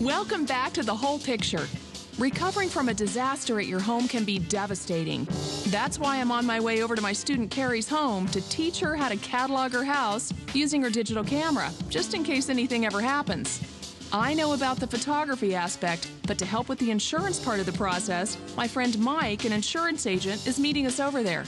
Welcome back to The Whole Picture. Recovering from a disaster at your home can be devastating. That's why I'm on my way over to my student Carrie's home to teach her how to catalog her house using her digital camera, just in case anything ever happens. I know about the photography aspect, but to help with the insurance part of the process, my friend Mike, an insurance agent, is meeting us over there.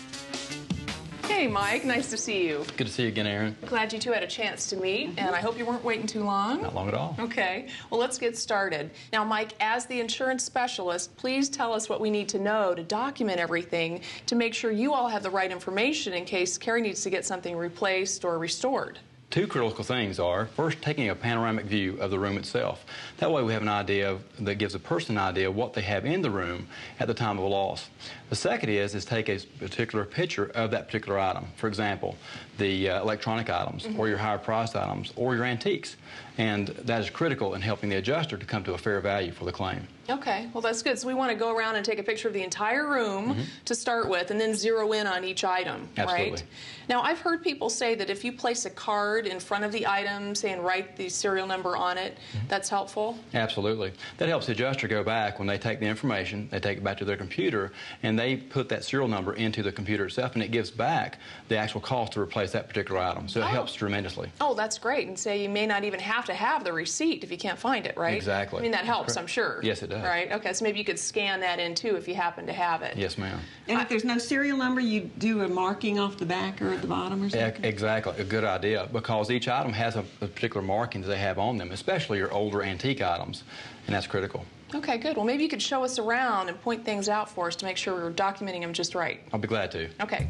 Hey, Mike. Nice to see you. Good to see you again, Erin. Glad you two had a chance to meet, and I hope you weren't waiting too long. Not long at all. Okay. Well, let's get started. Now, Mike, as the insurance specialist, please tell us what we need to know to document everything to make sure you all have the right information in case Carrie needs to get something replaced or restored. Two critical things are, first, taking a panoramic view of the room itself. That way we have an idea that gives a person an idea of what they have in the room at the time of a loss. The second is take a particular picture of that particular item. For example, the electronic items, or your higher priced items, or your antiques. And that is critical in helping the adjuster to come to a fair value for the claim. Okay, well that's good. So we want to go around and take a picture of the entire room to start with and then zero in on each item, Absolutely. Right? Now I've heard people say that if you place a card in front of the item, say, and write the serial number on it, that's helpful? Absolutely. That helps the adjuster go back when they take the information, they take it back to their computer, and they put that serial number into the computer itself, and it gives back the actual cost to replace that particular item. So it helps tremendously. Oh, that's great. And say you may not even have to have the receipt if you can't find it, right? Exactly. I mean, that helps, I'm sure. Yes, it does. Right? Okay, so maybe you could scan that in, too, if you happen to have it. Yes, ma'am. And if there's no serial number, you do a marking off the back or at the bottom or something? Exactly. A good idea, because each item has a particular markings they have on them, especially your older antique items, and that's critical. Okay, good. Well, maybe you could show us around and point things out for us to make sure we're documenting them just right. I'll be glad to. Okay.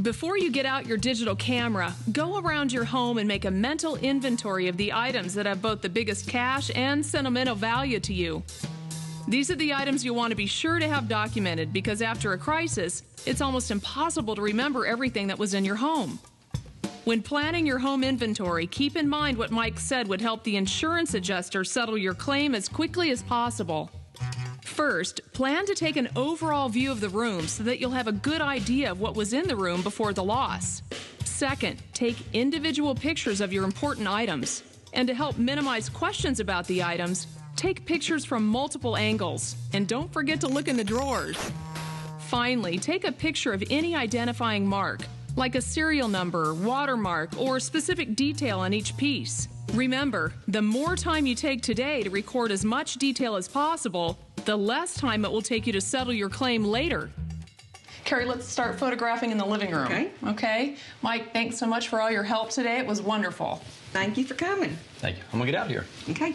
Before you get out your digital camera, go around your home and make a mental inventory of the items that have both the biggest cash and sentimental value to you. These are the items you want to be sure to have documented because after a crisis, it's almost impossible to remember everything that was in your home. When planning your home inventory, keep in mind what Mike said would help the insurance adjuster settle your claim as quickly as possible. First, plan to take an overall view of the room so that you'll have a good idea of what was in the room before the loss. Second, take individual pictures of your important items. And to help minimize questions about the items, take pictures from multiple angles. And don't forget to look in the drawers. Finally, take a picture of any identifying mark, like a serial number, watermark, or specific detail on each piece. Remember, the more time you take today to record as much detail as possible, the less time it will take you to settle your claim later. Carrie, let's start photographing in the living room. Okay. Okay? Mike, thanks so much for all your help today. It was wonderful. Thank you for coming. Thank you. I'm going to get out of here. Okay.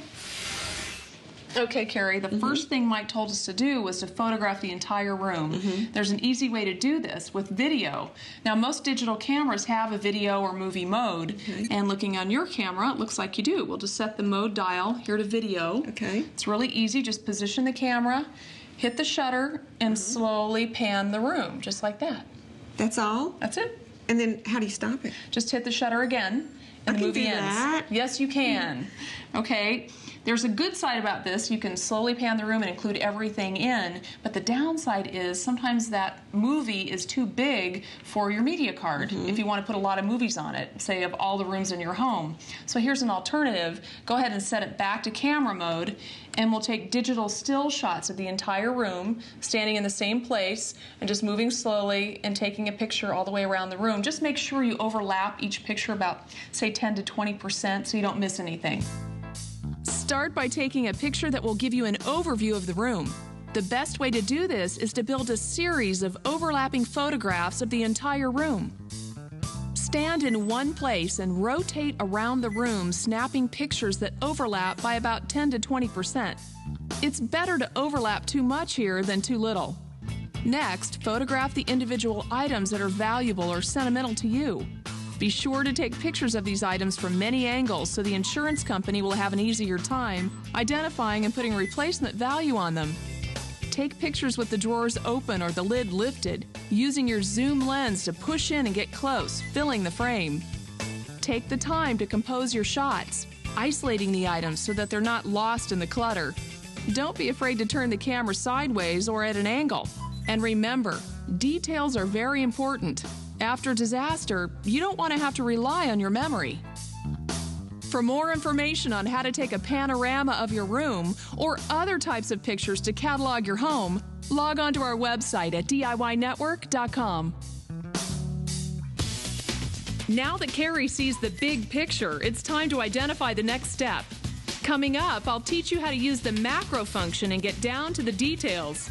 Okay, Carrie, the first thing Mike told us to do was to photograph the entire room. There's an easy way to do this with video. Now, most digital cameras have a video or movie mode, and looking on your camera, it looks like you do. We'll just set the mode dial here to video. Okay. It's really easy. Just position the camera, hit the shutter, and slowly pan the room, just like that. That's all? That's it. And then how do you stop it? Just hit the shutter again, and the movie ends. That? Yes, you can. Okay. There's a good side about this. You can slowly pan the room and include everything in, but the downside is sometimes that movie is too big for your media card if you want to put a lot of movies on it, say of all the rooms in your home. So here's an alternative. Go ahead and set it back to camera mode, and we'll take digital still shots of the entire room, standing in the same place, and just moving slowly and taking a picture all the way around the room. Just make sure you overlap each picture about, say, 10 to 20% so you don't miss anything. Start by taking a picture that will give you an overview of the room. The best way to do this is to build a series of overlapping photographs of the entire room. Stand in one place and rotate around the room, snapping pictures that overlap by about 10 to 20%. It's better to overlap too much here than too little. Next, photograph the individual items that are valuable or sentimental to you. Be sure to take pictures of these items from many angles so the insurance company will have an easier time identifying and putting replacement value on them. Take pictures with the drawers open or the lid lifted, using your zoom lens to push in and get close, filling the frame. Take the time to compose your shots, isolating the items so that they're not lost in the clutter. Don't be afraid to turn the camera sideways or at an angle. And remember, details are very important. After disaster, you don't want to have to rely on your memory. For more information on how to take a panorama of your room or other types of pictures to catalog your home, log on to our website at DIYnetwork.com. Now that Carrie sees the big picture, it's time to identify the next step. Coming up, I'll teach you how to use the macro function and get down to the details.